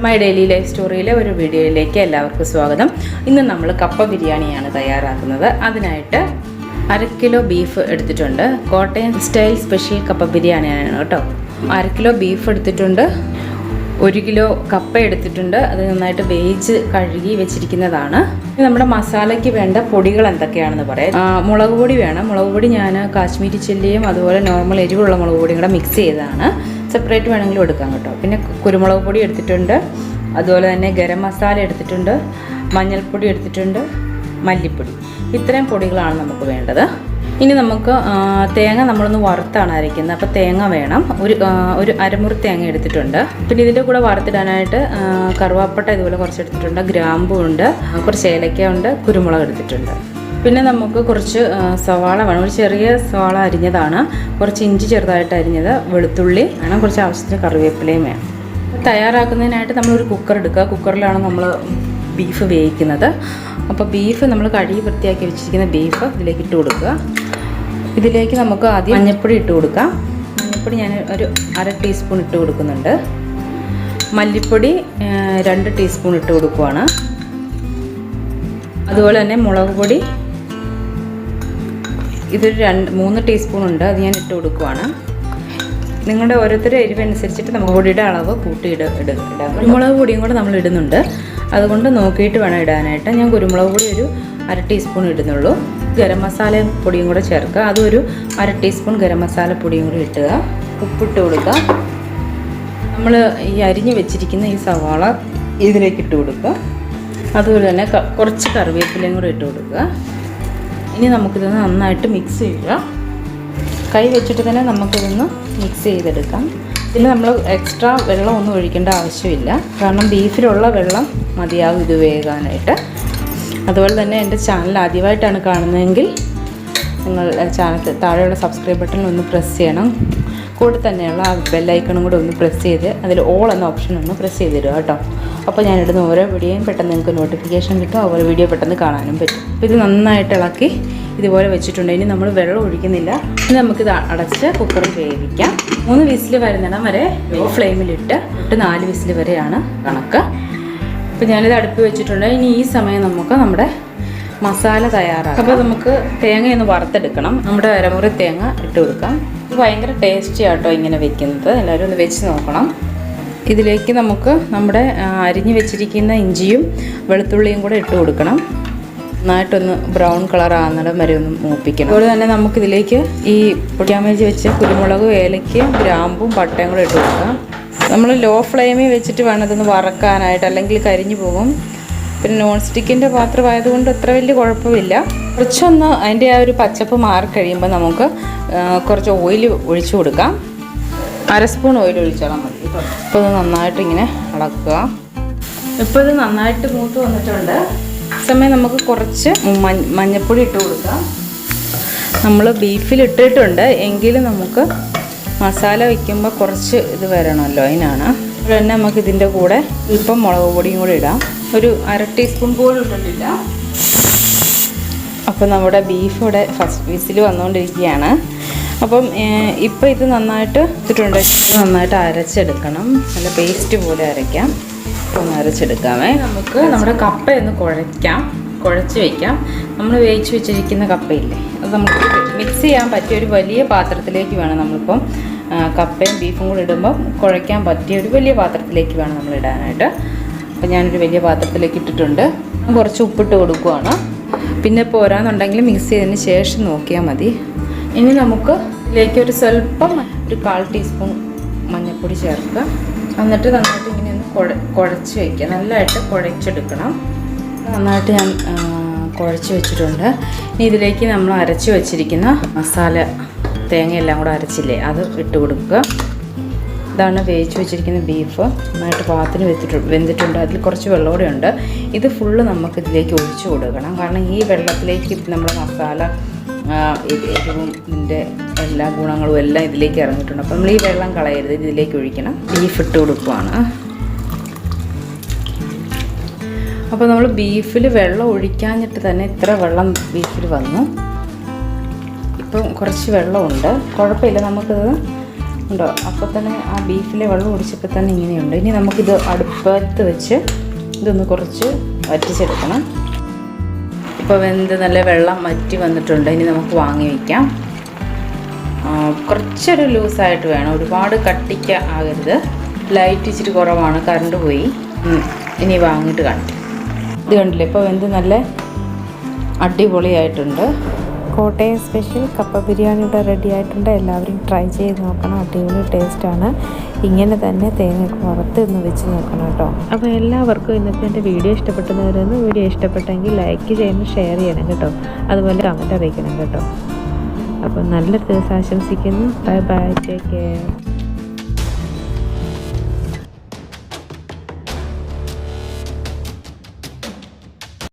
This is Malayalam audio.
മൈ ഡെയിലി ലൈഫ് സ്റ്റോറിയിലെ ഒരു വീഡിയോയിലേക്ക് എല്ലാവർക്കും സ്വാഗതം. ഇന്ന് നമ്മൾ കപ്പ ബിരിയാണിയാണ് തയ്യാറാക്കുന്നത്. അതിനായിട്ട് 1/2 കിലോ ബീഫ് എടുത്തിട്ടുണ്ട്. കോട്ടയം സ്റ്റൈൽ സ്പെഷ്യൽ കപ്പ ബിരിയാണിയാണ് കേട്ടോ. 1/2 കിലോ ബീഫ് എടുത്തിട്ടുണ്ട്. 1 കിലോ കപ്പ എടുത്തിട്ടുണ്ട്. അത് നന്നായിട്ട് വേവിച്ച് കഴുകി വെച്ചിരിക്കുന്നതാണ്. നമ്മുടെ മസാലയ്ക്ക് വേണ്ട പൊടികൾ എന്തൊക്കെയാണെന്ന് പറയാം. മുളക് പൊടി വേണം. മുളക് പൊടി ഞാൻ കാശ്മീരി ചില്ലിയും അതുപോലെ നോർമൽ എരിവുള്ള മുളക് പൊടിയും കൂടെ മിക്സ് ചെയ്തതാണ്. സെപ്പറേറ്റ് വേണമെങ്കിലും എടുക്കാം കേട്ടോ. പിന്നെ കുരുമുളക് പൊടി എടുത്തിട്ടുണ്ട്. അതുപോലെ തന്നെ ഗരം മസാല എടുത്തിട്ടുണ്ട്. മഞ്ഞൾപ്പൊടി എടുത്തിട്ടുണ്ട്. മല്ലിപ്പൊടി. ഇത്രയും പൊടികളാണ് നമുക്ക് വേണ്ടത്. ഇനി നമുക്ക് തേങ്ങ നമ്മളൊന്ന് വറുത്താണ് അരയ്ക്കുന്നത്. അപ്പോൾ തേങ്ങ വേണം. ഒരു അരമുറി തേങ്ങ എടുത്തിട്ടുണ്ട്. പിന്നെ ഇതിൻ്റെ കൂടെ വറുത്തിടാനായിട്ട് കറുവാപ്പട്ട ഇതുപോലെ കുറച്ച് എടുത്തിട്ടുണ്ട്. ഗ്രാമ്പൂ ഉണ്ട്, കുറച്ച് ഏലക്ക ഉണ്ട്, കുരുമുളക് എടുത്തിട്ടുണ്ട്. പിന്നെ നമുക്ക് കുറച്ച് സവാള വേണം. ഒരു ചെറിയ സവാള അരിഞ്ഞതാണ്, കുറച്ച് ഇഞ്ചി ചെറുതായിട്ട് അരിഞ്ഞത്, വെളുത്തുള്ളി വേണം, കുറച്ച് ആവശ്യത്തിന് കറിവേപ്പിലയും വേണം. തയ്യാറാക്കുന്നതിനായിട്ട് നമ്മളൊരു കുക്കർ എടുക്കുക. കുക്കറിലാണ് നമ്മൾ ബീഫ് വേവിക്കുന്നത്. അപ്പോൾ ബീഫ് നമ്മൾ കഴുകി വൃത്തിയാക്കി വെച്ചിരിക്കുന്ന ബീഫ് ഇതിലേക്ക് ഇട്ട് കൊടുക്കുക. ഇതിലേക്ക് നമുക്ക് ആദ്യം മഞ്ഞൾപ്പൊടി ഇട്ട് കൊടുക്കാം. മഞ്ഞൾപ്പൊടി ഞാൻ ഒരു 1/2 ടീസ്പൂൺ ഇട്ട് കൊടുക്കുന്നുണ്ട്. മല്ലിപ്പൊടി 2 ടീസ്പൂൺ ഇട്ട് കൊടുക്കുവാണ്. അതുപോലെ തന്നെ മുളക് പൊടി ഇതൊരു 3 ടീസ്പൂൺ ഉണ്ട്. അത് ഞാൻ ഇട്ട് കൊടുക്കുവാണ്. നിങ്ങളുടെ ഓരോരുത്തരുടെ എരിവനുസരിച്ചിട്ട് നമുക്ക് പൊടിയുടെ അളവ് കൂട്ടി ഇടാം. കുരുമുളക് പൊടിയും കൂടെ നമ്മൾ ഇടുന്നുണ്ട്. അതുകൊണ്ട് നോക്കിയിട്ട് വേണം ഇടാനായിട്ട്. ഞാൻ കുരുമുളക് പൊടി ഒരു 1/2 ടീസ്പൂൺ ഇടുന്നുള്ളൂ. ഗരം മസാല പൊടിയും കൂടെ ചേർക്കുക. അതൊരു 1/2 ടീസ്പൂൺ ഗരം മസാല പൊടിയും കൂടി ഇട്ടുക. ഉപ്പിട്ട് കൊടുക്കുക. നമ്മൾ ഈ അരിഞ്ഞ് വെച്ചിരിക്കുന്ന ഈ സവാള ഇതിലേക്ക് ഇട്ട് കൊടുക്കുക. അതുപോലെ തന്നെ കുറച്ച് കറിവേപ്പിലയും കൂടെ ഇട്ട് കൊടുക്കുക. ഇനി നമുക്കിതൊന്ന് നന്നായിട്ട് മിക്സ് ചെയ്യുക. കൈ വെച്ചിട്ട് തന്നെ നമുക്കിതൊന്ന് മിക്സ് ചെയ്തെടുക്കാം. ഇതിൽ നമ്മൾ എക്സ്ട്രാ വെള്ളമൊന്നും ഒഴിക്കേണ്ട ആവശ്യമില്ല. കാരണം ബീഫിലുള്ള വെള്ളം മതിയാകും ഇത് വേകാനായിട്ട്. അതുപോലെ തന്നെ എൻ്റെ ചാനൽ ആദ്യമായിട്ടാണ് കാണുന്നതെങ്കിൽ നിങ്ങൾ ചാനൽ താഴെയുള്ള സബ്സ്ക്രൈബ് ബട്ടണിൽ ഒന്ന് പ്രസ് ചെയ്യണം. കൂടെ തന്നെയുള്ള ആ ബെല്ലൈക്കണും കൂടെ ഒന്ന് പ്രസ് ചെയ്ത് അതിൽ ഓൾ എന്ന ഓപ്ഷൻ ഒന്ന് പ്രസ് ചെയ്തിടുക കേട്ടോ. അപ്പോൾ ഞാനിടുന്ന ഓരോ വീഡിയോയും പെട്ടെന്ന് നിങ്ങൾക്ക് നോട്ടിഫിക്കേഷൻ കിട്ടും. അതുപോലെ വീഡിയോ പെട്ടെന്ന് കാണാനും പറ്റും. അപ്പോൾ ഇത് നന്നായിട്ട് ഇളക്കി ഇതുപോലെ വെച്ചിട്ടുണ്ട്. ഇനി നമ്മൾ വെള്ളം ഒഴിക്കുന്നില്ല. ഇനി നമുക്കിത് അടച്ച് കുക്കറിൽ വേവിക്കാം. 3 വിസിൽ വരുന്നിടം വരെ ലോ ഫ്ലെയിമിലിട്ട് 4 വിസിൽ വരെയാണ് കണക്ക്. അപ്പോൾ ഞാനിത് അടുപ്പ് വെച്ചിട്ടുണ്ട്. ഇനി ഈ സമയം നമുക്ക് നമ്മുടെ മസാല തയ്യാറാക്കാം. അപ്പോൾ നമുക്ക് തേങ്ങയൊന്ന് വറുത്തെടുക്കണം. നമ്മുടെ അരമുറി തേങ്ങ ഇട്ട് കൊടുക്കാം. ഇത് ഭയങ്കര ടേസ്റ്റി ആട്ടോ ഇങ്ങനെ വെക്കുന്നത്. എല്ലാവരും ഒന്ന് വെച്ച് നോക്കണം. ഇതിലേക്ക് നമുക്ക് നമ്മുടെ അരിഞ്ഞ് വെച്ചിരിക്കുന്ന ഇഞ്ചിയും വെളുത്തുള്ളിയും കൂടെ ഇട്ട് കൊടുക്കണം. നന്നായിട്ടൊന്ന് ബ്രൗൺ കളർ ആകുന്നിടം വരെ ഒന്ന് മൂപ്പിക്കണം. അതുപോലെ തന്നെ നമുക്കിതിലേക്ക് ഈ പൊടിയാൻ വേണ്ടി വെച്ച കുരുമുളകും ഏലക്കയും ഗ്രാമ്പും പട്ടയും കൂടെ ഇട്ട് കൊടുക്കാം. നമ്മൾ ലോ ഫ്ലെയിമിൽ വെച്ചിട്ട് വേണം ഇതൊന്ന് വറക്കാനായിട്ട്, അല്ലെങ്കിൽ കരിഞ്ഞു പോകും. പിന്നെ നോൺ സ്റ്റിക്കിൻ്റെ പാത്രമായതുകൊണ്ട് അത്ര വലിയ കുഴപ്പമില്ല. കുറച്ചൊന്ന് അതിൻ്റെ ആ ഒരു പച്ചപ്പ് മാറിക്കഴിയുമ്പോൾ നമുക്ക് കുറച്ച് ഓയിൽ ഒഴിച്ചു കൊടുക്കാം. 1/2 സ്പൂൺ ഓയിൽ ഒഴിച്ചാൽ മതി. ഇപ്പോൾ ഇത് നന്നായിട്ട് ഇങ്ങനെ ഇളക്കുക. ഇപ്പോൾ ഇത് നന്നായിട്ട് മൂത്ത് വന്നിട്ടുണ്ട്. സമയം നമുക്ക് കുറച്ച് മഞ്ഞൾപ്പൊടി ഇട്ട് കൊടുക്കാം. നമ്മൾ ബീഫിൽ ഇട്ടിട്ടുണ്ട്, എങ്കിലും നമുക്ക് മസാല വയ്ക്കുമ്പോൾ കുറച്ച് ഇത് വരണമല്ലോ, അതിനാണ്. അതുപോലെ തന്നെ നമുക്ക് ഇതിൻ്റെ കൂടെ ഇപ്പം മുളക് പൊടിയും കൂടി ഇടാം. ഒരു 1/2 ടീസ്പൂൺ പോലും ഇട്ടിട്ടില്ല. അപ്പോൾ നമ്മുടെ ബീഫ് ഇവിടെ ഫസ്റ്റ് വിസിൽ വന്നുകൊണ്ടിരിക്കുകയാണ്. അപ്പം ഇപ്പോൾ ഇത് നന്നായിട്ട് ഇട്ടിട്ടുണ്ട്. നന്നായിട്ട് അരച്ചെടുക്കണം. നല്ല പേസ്റ്റ് പോലെ അരയ്ക്കാം. ഒന്ന് അരച്ചെടുക്കാമേ. നമുക്ക് നമ്മുടെ കപ്പയൊന്ന് കുഴച്ച് വയ്ക്കാം. നമ്മൾ വേവിച്ച് വെച്ചിരിക്കുന്ന കപ്പയില്ലേ, അത് നമുക്ക് മിക്സ് ചെയ്യാൻ പറ്റിയ ഒരു വലിയ പാത്രത്തിലേക്ക് വേണം നമ്മളിപ്പം കപ്പയും ബീഫും കൂടി ഇടുമ്പം കുഴയ്ക്കാൻ പറ്റിയ ഒരു വലിയ പാത്രത്തിലേക്ക് വേണം നമ്മൾ ഇടാനായിട്ട്. അപ്പോൾ ഞാനൊരു വലിയ പാത്രത്തിലേക്ക് ഇട്ടിട്ടുണ്ട്. കുറച്ച് ഉപ്പിട്ട് കൊടുക്കുവാണ്. പിന്നെ പോരാന്നുണ്ടെങ്കിൽ മിക്സ് ചെയ്തതിന് ശേഷം നോക്കിയാൽ മതി. ഇനി നമുക്ക് ഇതിലേക്ക് ഒരു സ്വല്പം ഒരു 1/4 ടീസ്പൂൺ മഞ്ഞൾപ്പൊടി ചേർക്കുക. എന്നിട്ട് നന്നായിട്ട് ഇങ്ങനെ ഒന്ന് കുഴച്ച് വയ്ക്കുക. നല്ലതായിട്ട് കുഴച്ചെടുക്കണം. നന്നായിട്ട് ഞാൻ കുഴച്ച് വെച്ചിട്ടുണ്ട്. ഇനി ഇതിലേക്ക് നമ്മൾ അരച്ച് വെച്ചിരിക്കുന്ന മസാല തേങ്ങയെല്ലാം കൂടെ അരച്ചില്ലേ, അത് ഇട്ട് കൊടുക്കുക. ഇതാണ് വേവിച്ച് വെച്ചിരിക്കുന്ന ബീഫ്. നന്നായിട്ട് പാത്തിന് വെന്തിട്ടുണ്ട്. അതിൽ കുറച്ച് വെള്ളമൂടെ ഉണ്ട്. ഇത് ഫുള്ള് നമുക്ക് ഇതിലേക്ക് ഒഴിച്ചു കൊടുക്കണം. കാരണം ഈ വെള്ളത്തിലേക്ക് നമ്മുടെ മസാല എരിവും ഇതിൻ്റെ എല്ലാ ഗുണങ്ങളും എല്ലാം ഇതിലേക്ക് ഇറങ്ങിയിട്ടുണ്ട്. അപ്പോൾ നമ്മൾ ഈ വെള്ളം കളയരുത്, ഇതിലേക്ക് ഒഴിക്കണം. ബീഫ് ഇട്ട് കൊടുക്കുവാണ്. അപ്പോൾ നമ്മൾ ബീഫിൽ വെള്ളം ഒഴിക്കാഞ്ഞിട്ട് തന്നെ ഇത്ര വെള്ളം ബീഫിൽ വന്നു. ഇപ്പം കുറച്ച് വെള്ളമുണ്ട്, കുഴപ്പമില്ല. നമുക്കത് ഉണ്ടോ? അപ്പോൾ തന്നെ ആ ബീഫിലെ വെള്ളം ഒടിച്ചപ്പോൾ തന്നെ ഇങ്ങനെയുണ്ട്. ഇനി നമുക്കിത് അടുപ്പത്ത് വെച്ച് ഇതൊന്ന് കുറച്ച് വറ്റിച്ചെടുക്കണം. ഇപ്പോൾ വെന്ത് നല്ല വെള്ളം വറ്റി വന്നിട്ടുണ്ട്. ഇനി നമുക്ക് വാങ്ങി വയ്ക്കാം. കുറച്ചൊരു ലൂസായിട്ട് വേണം, ഒരുപാട് കട്ടിക്ക ആകരുത്. ലൈറ്റ് ഇച്ചിരി കുറവാണ്, കറണ്ട് പോയി. ഇനി വാങ്ങിയിട്ട് കാണിക്കാം. ഇത് കണ്ടില്ലേ, ഇപ്പോൾ വെന്ത് നല്ല അടിപൊളിയായിട്ടുണ്ട്. കോട്ടയം സ്പെഷ്യൽ കപ്പ ബിരിയാണി ഇവിടെ റെഡി ആയിട്ടുണ്ട്. എല്ലാവരും ട്രൈ ചെയ്ത് നോക്കണം, അടിപൊളി ടേസ്റ്റാണ്. ഇങ്ങനെ തന്നെ തേങ്ങ വറുത്ത് ഒന്ന് വെച്ച് നോക്കണം കേട്ടോ. അപ്പോൾ എല്ലാവർക്കും ഇന്നത്തെ എൻ്റെ വീഡിയോ ഇഷ്ടപ്പെട്ടവരൊന്ന് വീഡിയോ ഇഷ്ടപ്പെട്ടെങ്കിൽ ലൈക്ക് ചെയ്യണം, ഷെയർ ചെയ്യണം കേട്ടോ. അതുപോലെ കമൻറ്റ് അറിയിക്കണം കേട്ടോ. അപ്പോൾ നല്ലൊരു ദിവസം ആശംസിക്കുന്നു. Bye bye, take care.